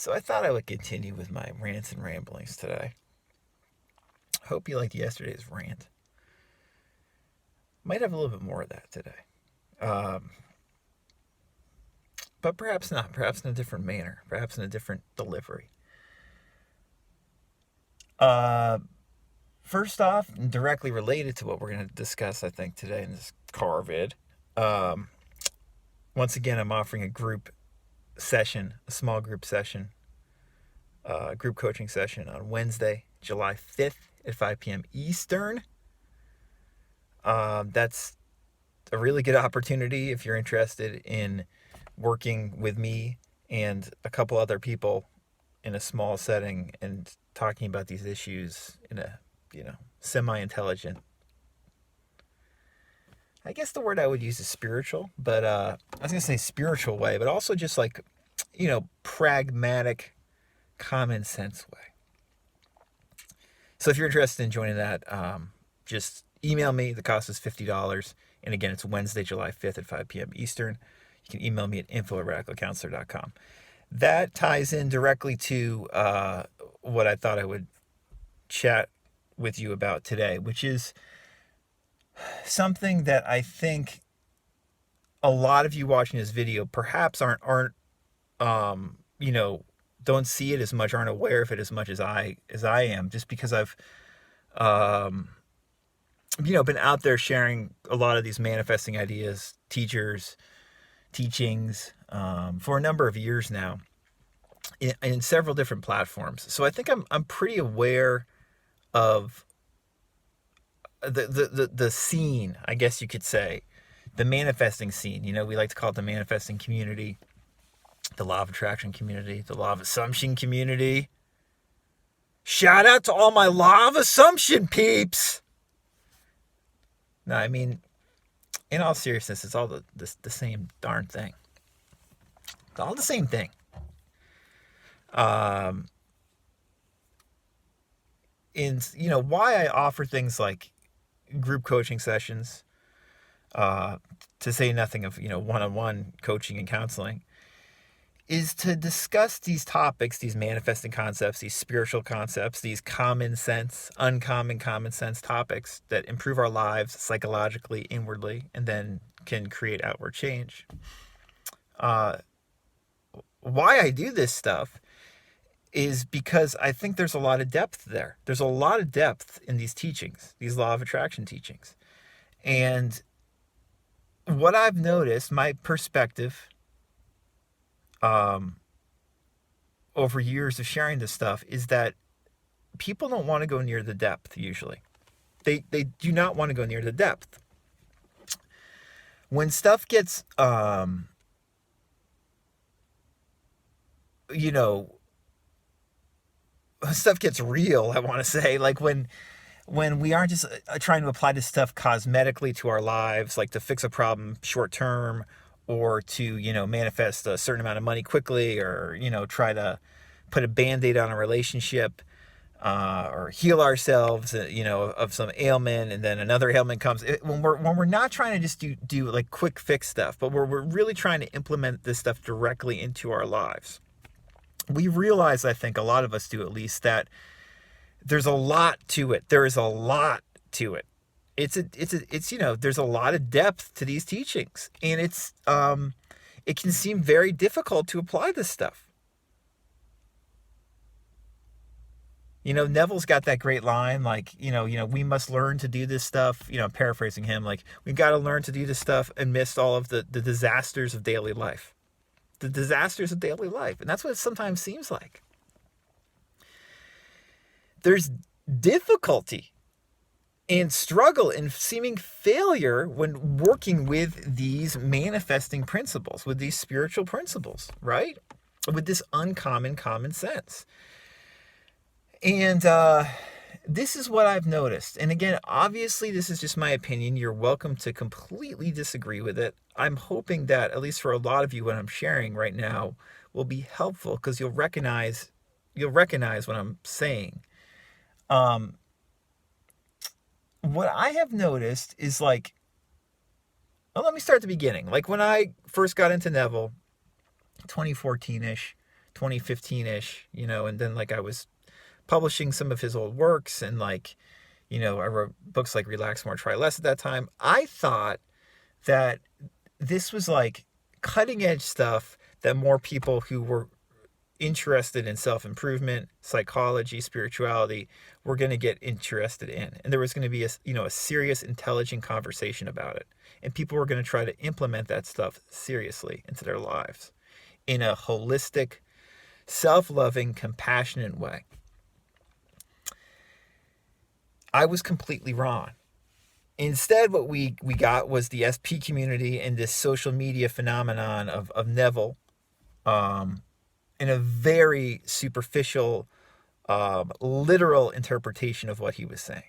So I thought I would continue with my rants and ramblings today. Hope you liked yesterday's rant. Might have a little bit more of that today. Um, but perhaps not. Perhaps in a different manner. Perhaps in a different delivery. Uh, First off, directly related to what we're going to discuss, I think, today in this car vid. Um, Once again, I'm offering a group session, a small group session, group coaching session on Wednesday, July 5th at 5 p.m. Eastern. That's a really good opportunity if you're interested in working with me and a couple other people in a small setting and talking about these issues in a, semi-intelligent. I guess the word I would use is spiritual, but I was going to say spiritual way, but also just like, pragmatic, common sense way. So if you're interested in joining that, just email me. The cost is $50. And again, it's Wednesday, July 5th at 5 p.m. Eastern. You can email me at info@radicalcounselor.com. That ties in directly to what I thought I would chat with you about today, which is something that I think a lot of you watching this video perhaps aren't don't see it as much, aren't aware of it as much as I am, just because I've um, been out there sharing a lot of these manifesting ideas, teachings for a number of years now in several different platforms. So I think I'm pretty aware of the scene, I guess you could say, the manifesting scene. We like to call it the manifesting community, the law of attraction community, the law of assumption community. Shout out to all my law of assumption peeps. No, I mean, in all seriousness, it's all the same darn thing. It's all the same thing. And why I offer things like group coaching sessions, to say nothing of one-on-one coaching and counseling, is to discuss these topics, these manifesting concepts, these spiritual concepts, these common sense, uncommon common sense topics that improve our lives psychologically, inwardly, and then can create outward change. Why I do this stuff is because I think there's a lot of depth there. There's a lot of depth in these teachings, these law of attraction teachings. And what I've noticed, my perspective, over years of sharing this stuff, is that people don't want to go near the depth usually. They do not want to go near the depth. When stuff gets stuff gets real, I want to say, like when we aren't just trying to apply this stuff cosmetically to our lives, like to fix a problem short term, or to, manifest a certain amount of money quickly, or, try to put a Band-Aid on a relationship, or heal ourselves, of some ailment, and then another ailment comes. When we're not trying to just do like quick fix stuff, but we're really trying to implement this stuff directly into our lives, we realize, I think a lot of us do at least, that there's a lot to it. There is a lot to it. It's there's a lot of depth to these teachings, and it can seem very difficult to apply this stuff. Neville's got that great line, like, we must learn to do this stuff, paraphrasing him, like, we've got to learn to do this stuff amidst all of the disasters of daily life. The disasters of daily life. And that's what it sometimes seems like. There's difficulty and struggle and seeming failure when working with these manifesting principles, with these spiritual principles, right? With this uncommon common sense. And this is what I've noticed. And again, obviously, this is just my opinion. You're welcome to completely disagree with it. I'm hoping that, at least for a lot of you, what I'm sharing right now will be helpful, because you'll recognize what I'm saying. What I have noticed is, like, well, let me start at the beginning. Like, when I first got into Neville, 2014-ish, 2015-ish, and then like I was publishing some of his old works, and like, I wrote books like Relax More, Try Less at that time. I thought that this was like cutting edge stuff that more people who were interested in self-improvement, psychology, spirituality were going to get interested in. And there was going to be a serious, intelligent conversation about it. And people were going to try to implement that stuff seriously into their lives in a holistic, self-loving, compassionate way. I was completely wrong. Instead, what we got was the SP community and this social media phenomenon of Neville, in a very superficial, literal interpretation of what he was saying.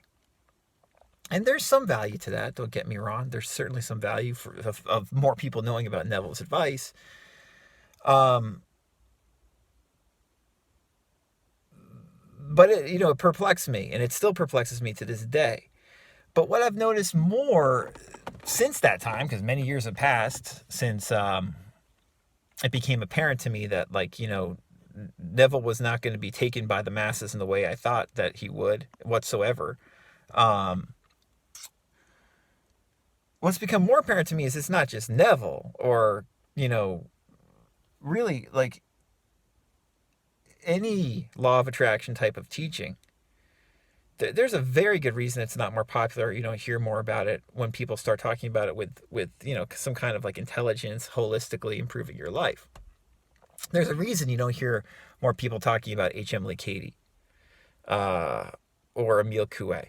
And there's some value to that, don't get me wrong. There's certainly some value of more people knowing about Neville's advice. But it perplexed me, and it still perplexes me to this day. But what I've noticed more since that time, because many years have passed since it became apparent to me that, like, Neville was not going to be taken by the masses in the way I thought that he would whatsoever. What's become more apparent to me is it's not just Neville or, really like any law of attraction type of teaching. There's a very good reason it's not more popular. You don't hear more about it when people start talking about it with some kind of like intelligence, holistically improving your life. There's a reason you don't hear more people talking about H.M. Lee Cady or Emile Coué.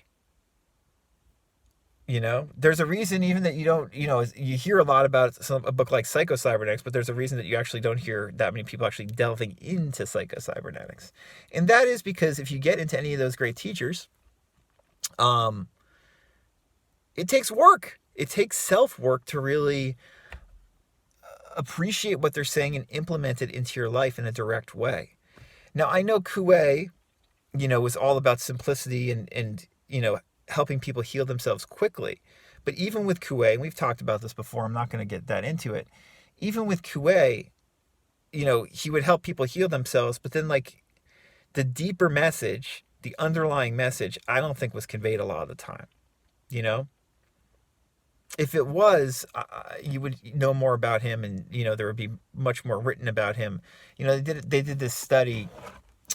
There's a reason even that you don't, you hear a lot about a book like Psycho-Cybernetics, but there's a reason that you actually don't hear that many people actually delving into Psycho-Cybernetics. And that is because if you get into any of those great teachers, it takes work. It takes self-work to really appreciate what they're saying and implement it into your life in a direct way. Now, I know Coué, was all about simplicity and helping people heal themselves quickly. But even with Coué, and we've talked about this before, I'm not going to get that into it. Even with Coué, he would help people heal themselves, but then like the deeper message, the underlying message, I don't think was conveyed a lot of the time. If it was, you would know more about him, and there would be much more written about him. They did this study,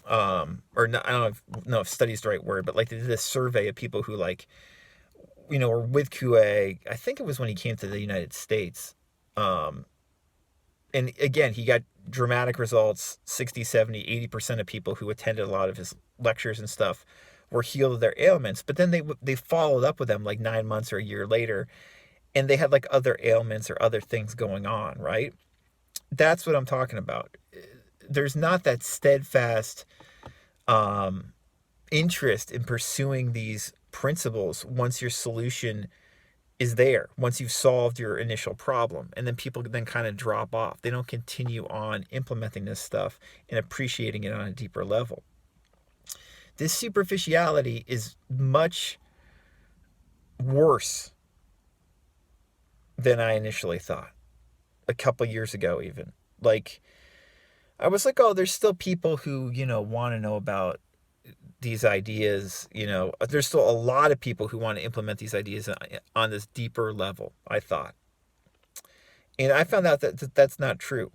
or not, I don't know if study is the right word, but like they did this survey of people who were with Coué. I think it was when he came to the United States. And again, he got dramatic results. 60, 70, 80% of people who attended a lot of his lectures and stuff were healed of their ailments. But then they followed up with them like 9 months or a year later, and they had like other ailments or other things going on, right? That's what I'm talking about. There's not that steadfast interest in pursuing these principles once your solution is there, once you've solved your initial problem. And then people then kind of drop off. They don't continue on implementing this stuff and appreciating it on a deeper level. This superficiality is much worse than I initially thought. A couple years ago even. Like, I was like, oh, there's still people who, want to know about these ideas. There's still a lot of people who want to implement these ideas on this deeper level, I thought. And I found out that that's not true.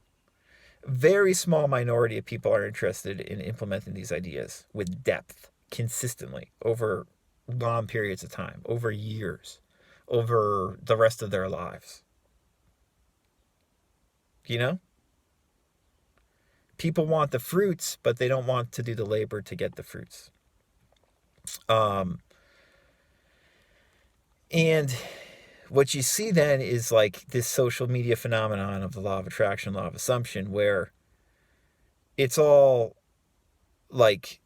A very small minority of people are interested in implementing these ideas with depth, consistently, over long periods of time, over years, over the rest of their lives. People want the fruits, but they don't want to do the labor to get the fruits. And what you see then is like this social media phenomenon of the law of attraction, law of assumption, where it's all like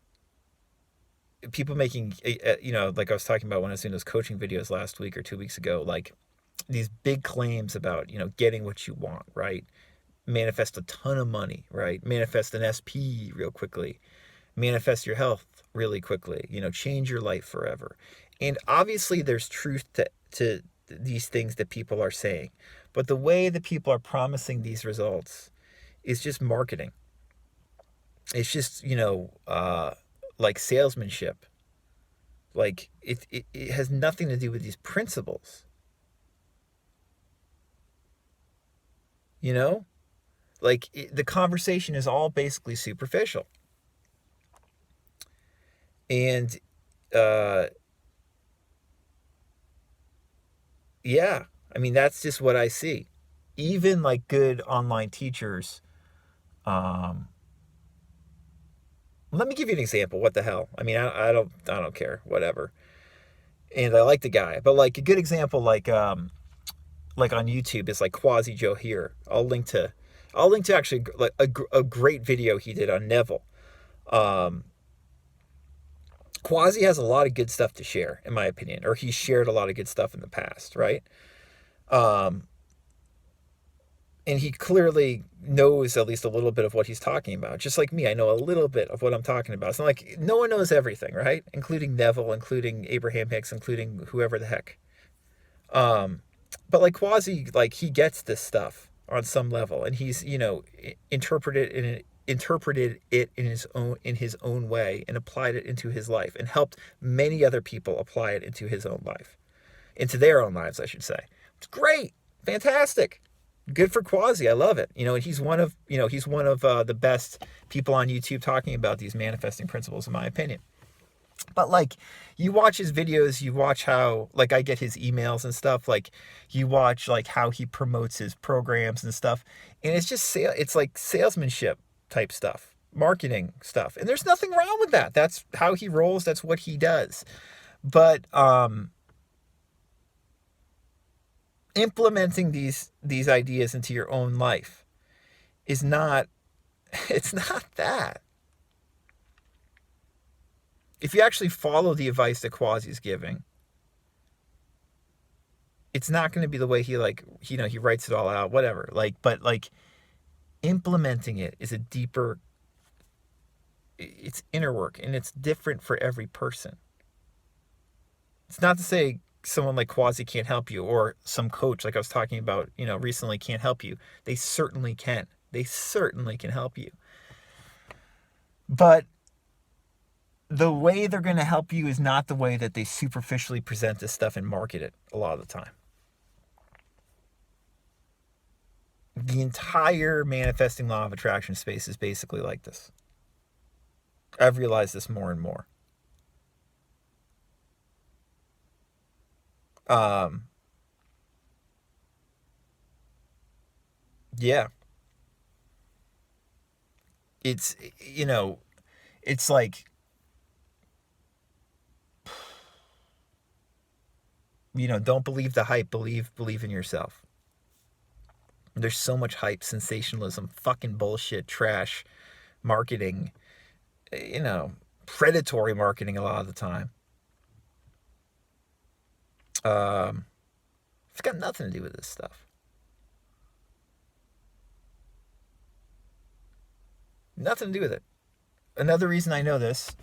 people making, like I was talking about when I was doing those coaching videos last week or 2 weeks ago, like these big claims about, getting what you want, right? Manifest a ton of money, right? Manifest an SP real quickly. Manifest your health really quickly. Change your life forever. And obviously there's truth to these things that people are saying. But the way that people are promising these results is just marketing. It's just, like salesmanship. Like it has nothing to do with these principles, you know? Like the conversation is all basically superficial. And uh yeah, I mean that's just what I see. Even like good online teachers, um let me give you an example. What the hell? I mean, I don't care. Whatever. And I like the guy, but like a good example, like on YouTube is like Quasijo here. I'll link to actually like a great video he did on Neville. Um, Quasi has a lot of good stuff to share, in my opinion, or he's shared a lot of good stuff in the past, right? Um, and he clearly knows at least a little bit of what he's talking about. Just like me, I know a little bit of what I'm talking about. It's not like no one knows everything, right? Including Neville, including Abraham Hicks, including whoever the heck. Um, but like Quasi, like he gets this stuff on some level, and he's interpreted it in his own way and applied it into his life and helped many other people apply it into his own life, into their own lives, I should say. It's great, fantastic, good for Quasi. I love it. And he's one of the best people on YouTube talking about these manifesting principles, in my opinion. But like you watch his videos, you watch how like I get his emails and stuff, like you watch like how he promotes his programs and stuff, and it's like salesmanship type stuff, marketing stuff. And there's nothing wrong with that. That's how he rolls, that's what he does. But implementing these ideas into your own life is not it's not that. If you actually follow the advice that Quasi's giving, it's not going to be the way he writes it all out, whatever. But like implementing it is a deeper, it's inner work, and it's different for every person. It's not to say someone like Quasi can't help you, or some coach like I was talking about, recently can't help you. They certainly can. They certainly can help you. But the way they're going to help you is not the way that they superficially present this stuff and market it a lot of the time. The entire manifesting law of attraction space is basically like this. I've realized this more and more. Yeah. It's, it's like, don't believe the hype, believe in yourself. There's so much hype, sensationalism, fucking bullshit, trash, marketing, predatory marketing a lot of the time. It's got nothing to do with this stuff. Nothing to do with it. Another reason I know this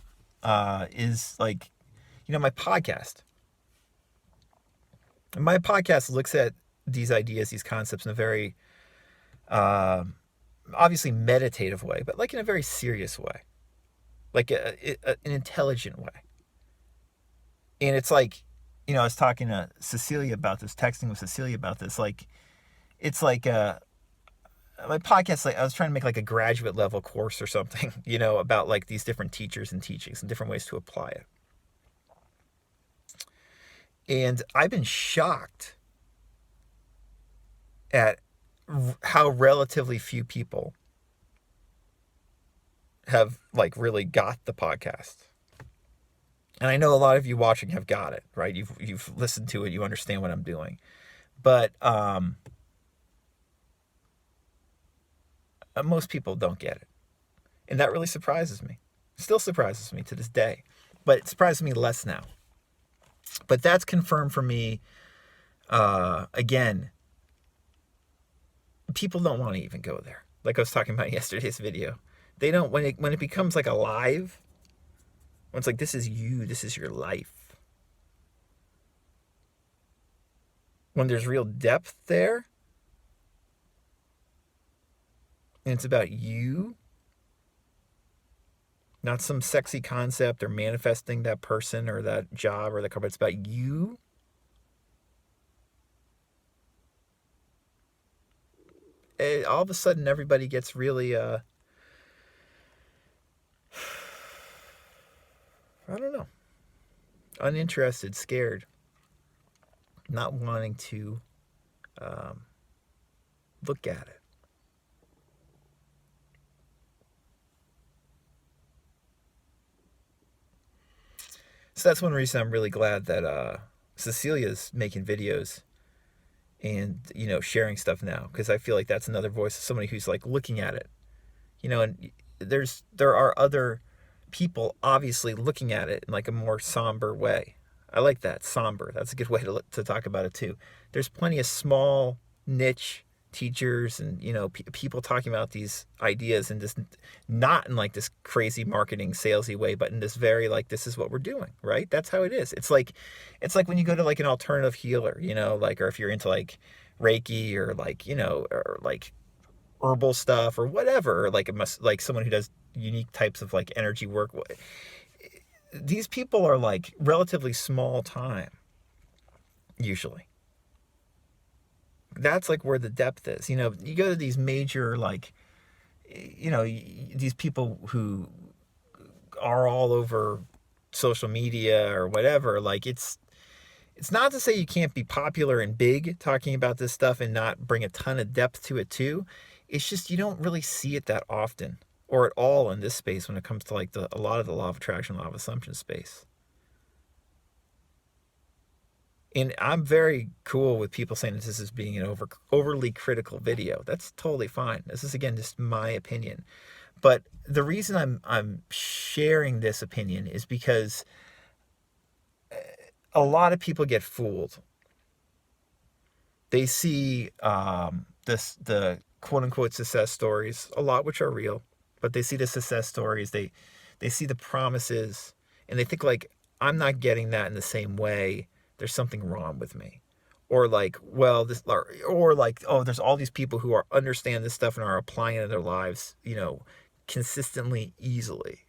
is like, my podcast. My podcast looks at these ideas, these concepts in a very obviously meditative way, but like in a very serious way, like an intelligent way. And it's like, I was talking to Cecilia about this, texting with Cecilia about this. Like, it's like my podcast, like I was trying to make like a graduate level course or something, about like these different teachers and teachings and different ways to apply it. And I've been shocked at how relatively few people have like really got the podcast. And I know a lot of you watching have got it, right? You've listened to it, you understand what I'm doing. But most people don't get it. And that really surprises me. Still surprises me to this day. But it surprises me less now. But that's confirmed for me, again, people don't want to even go there. Like I was talking about in yesterday's video. They don't, when it becomes like alive, when it's like, this is you, this is your life. When there's real depth there, and it's about you, Not some sexy concept or manifesting that person or that job or that company. It's about you. All of a sudden, everybody gets really, I don't know, uninterested, scared, not wanting to look at it. So that's one reason I'm really glad that Cecilia's making videos and, sharing stuff now, because I feel like that's another voice of somebody who's like looking at it, and there are other people obviously looking at it in like a more somber way. I like that, somber. That's a good way to talk about it too. There's plenty of small niche teachers and people talking about these ideas and just not in like this crazy marketing salesy way, but in this very like, this is what we're doing, right? That's how it is. It's like when you go to like an alternative healer, like, or if you're into like Reiki or like, or like herbal stuff or whatever, like it must, like someone who does unique types of like energy work. These people are like relatively small time usually. That's like where the depth is. You go to these major like, these people who are all over social media or whatever. Like it's not to say you can't be popular and big talking about this stuff and not bring a ton of depth to it too. It's just you don't really see it that often or at all in this space when it comes to like a lot of the law of attraction, law of assumption space. And I'm very cool with people saying this is being an overly critical video. That's totally fine. This is again just my opinion. But the reason I'm sharing this opinion is because a lot of people get fooled. They see the quote unquote success stories, a lot which are real, but they see the success stories. They see the promises, and they think like, I'm not getting that in the same way. There's something wrong with me. Or like, well, this, or like, oh, there's all these people who understand this stuff and are applying it in their lives, consistently, easily.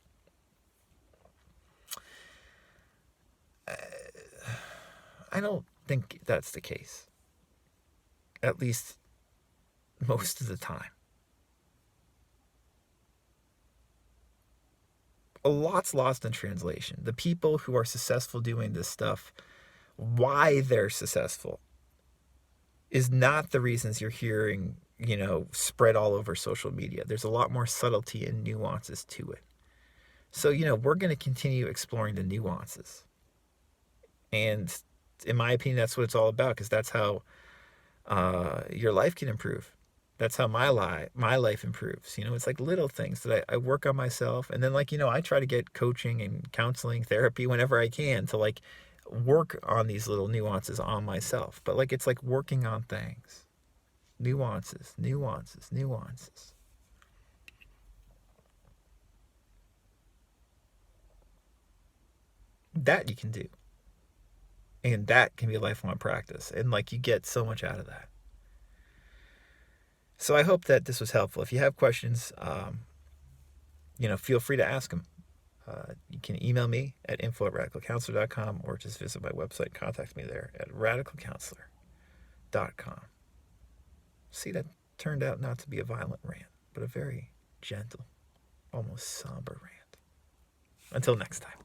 I don't think that's the case. At least most of the time. A lot's lost in translation. The people who are successful doing this stuff, why they're successful, is not the reasons you're hearing, spread all over social media. There's a lot more subtlety and nuances to it. So, we're going to continue exploring the nuances. And in my opinion, that's what it's all about, because that's how your life can improve. That's how my life improves. It's like little things that I work on myself. And then like, I try to get coaching and counseling, therapy whenever I can to like work on these little nuances on myself. But like, it's like working on things. Nuances. That you can do. And that can be a lifelong practice. And like, you get so much out of that. So I hope that this was helpful. If you have questions, feel free to ask them. You can email me at info@radicalcounselor.com or just visit my website. Contact me there at radicalcounselor.com. See, that turned out not to be a violent rant, but a very gentle, almost somber rant. Until next time.